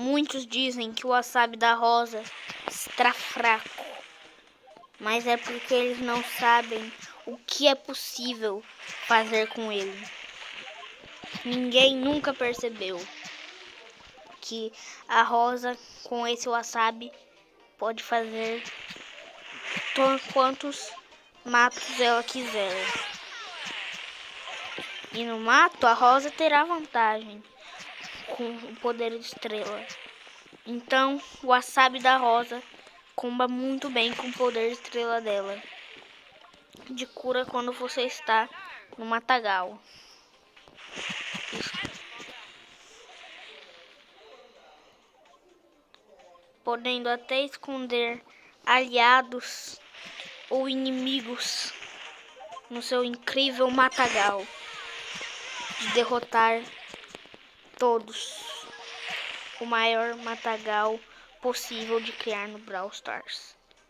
Muitos dizem que o wasabi da rosa está fraco, mas é porque eles não sabem o que é possível fazer com ele. Ninguém nunca percebeu que a rosa com esse wasabi pode fazer quantos matos ela quiser. E no mato a rosa terá vantagem com o poder de estrela. Então o wasabi da rosa comba muito bem com o poder de estrela dela, de cura quando você está no matagal. Podendo até esconder aliados ou inimigos no seu incrível matagal, de derrotar todos. O maior matagal possível de criar no Brawl Stars.